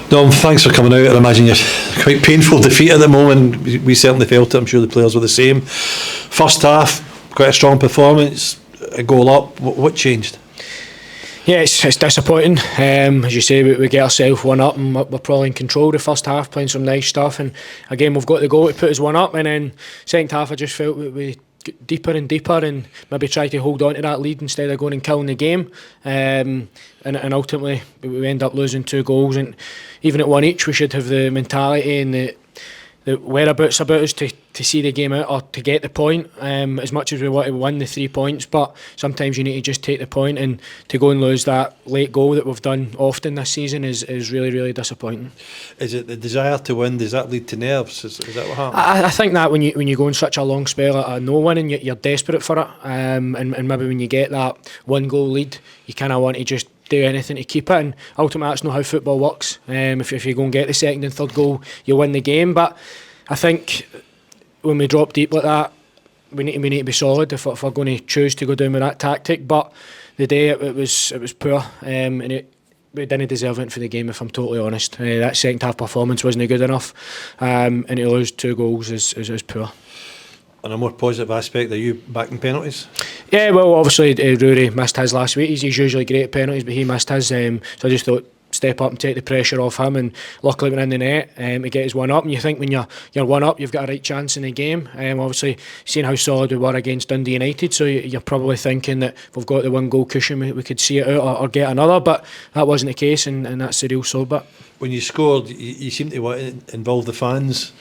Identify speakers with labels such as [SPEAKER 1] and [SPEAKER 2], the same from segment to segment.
[SPEAKER 1] Dom, thanks for coming out. I imagine you're quite painful defeat at the moment. We certainly felt it. I'm sure the players were the same. First half, quite a strong performance, a goal up. What changed?
[SPEAKER 2] Yeah, it's disappointing. As you say, we get ourselves one up and we're probably in control the first half, playing some nice stuff. And again, we've got the goal to put us one up. And then second half, I just felt we get deeper and deeper and maybe try to hold on to that lead instead of going and killing the game. And ultimately, we end up losing 2 goals. And even at 1 each, we should have the mentality and the whereabouts about us to see the game out or to get the point, as much as we want to win the 3 points. But sometimes you need to just take the point, and to go and lose that late goal that we've done often this season is really, really disappointing.
[SPEAKER 1] Is it the desire to win? Does that lead to nerves? Is that what happens?
[SPEAKER 2] I think that when you go in such a long spell of no winning, you're desperate for it, and maybe when you get that 1 goal lead, you kind of want to just do anything to keep it, and ultimately that's not how football works. If you go and get the second and third goal, you win the game. But I think when we drop deep like that, we need to be solid if we're going to choose to go down with that tactic. But the day it was poor, and we didn't deserve it for the game, if I'm totally honest. That second half performance wasn't good enough, and to lose 2 goals is poor.
[SPEAKER 1] On a more positive aspect, are you backing penalties?
[SPEAKER 2] Yeah, well, obviously Rory missed his last week. He's usually great at penalties, but he missed his. So I just thought step up and take the pressure off him, and luckily we're in the net to get his one up. And you think when you're one up, you've got a right chance in the game. Obviously, seeing how solid we were against Dundee United, so you're probably thinking that if we've got the 1 goal cushion, we could see it out or get another. But that wasn't the case, and that's the real sore bit.
[SPEAKER 1] When you scored, you seemed to want to involve the fans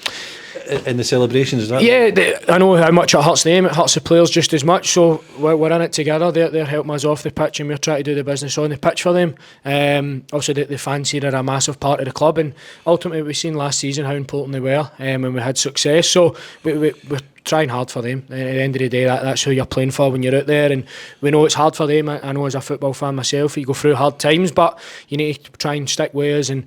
[SPEAKER 1] in the celebrations, is that?
[SPEAKER 2] Yeah, I know how much it hurts them. It hurts the players just as much. So we're in it together. They're helping us off the pitch, and we're trying to do the business on the pitch for them. Obviously, the fans here are a massive part of the club, and ultimately we've seen last season how important they were, and we had success. So we're trying hard for them. At the end of the day, that's who you're playing for when you're out there, and we know it's hard for them. I know as a football fan myself, you go through hard times, but you need to try and stick with us, and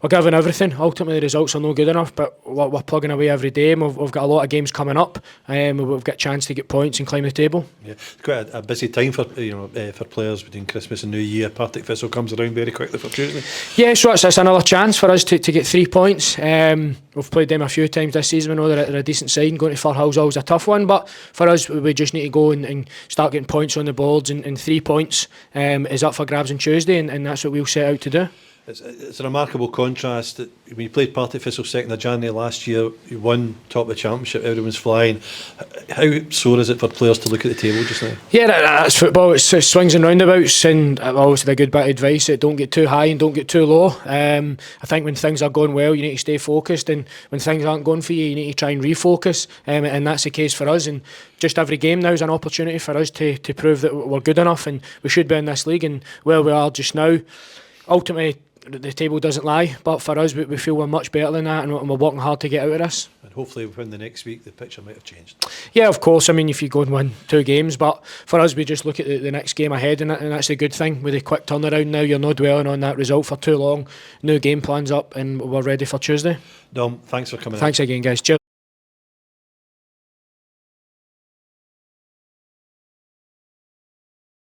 [SPEAKER 2] we're giving everything. Ultimately, the results are not good enough, but we're plugging away every day, and we've got a lot of games coming up, and we've got a chance to get points and climb the table.
[SPEAKER 1] Yeah, it's quite a busy time for for players between Christmas and New Year. Partick Thistle comes around very quickly for Tuesday.
[SPEAKER 2] Yeah, so it's another chance for us to get 3 points. We've played them a few times this season. We know they're a decent side, and going to Firhill's always a tough one, but for us, we just need to go and start getting points on the boards, and 3 points is up for grabs on Tuesday, and that's what we'll set out to do.
[SPEAKER 1] It's a remarkable contrast that when you played Partick Thistle 2nd of January last year, you won top of the championship, everyone's flying. How sore is it for players to look at the table just now? Yeah,
[SPEAKER 2] that's football. It's swings and roundabouts, and obviously a good bit of advice that don't get too high and don't get too low. I think when things are going well, you need to stay focused, and when things aren't going for you, you need to try and refocus, and that's the case for us. And just every game now is an opportunity for us to prove that we're good enough, and we should be in this league. And where we are just now, ultimately, the table doesn't lie, but for us, we feel we're much better than that, and we're working hard to get out of this.
[SPEAKER 1] And hopefully within the next week the picture might have changed.
[SPEAKER 2] Yeah, of course. I mean, if you go and win 2 games, but for us, we just look at the next game ahead, and that's a good thing. With a quick turnaround now, you're not dwelling on that result for too long. New game plans up, and we're ready for Tuesday.
[SPEAKER 1] Dom, thanks for coming in.
[SPEAKER 2] Thanks again, guys. Cheers.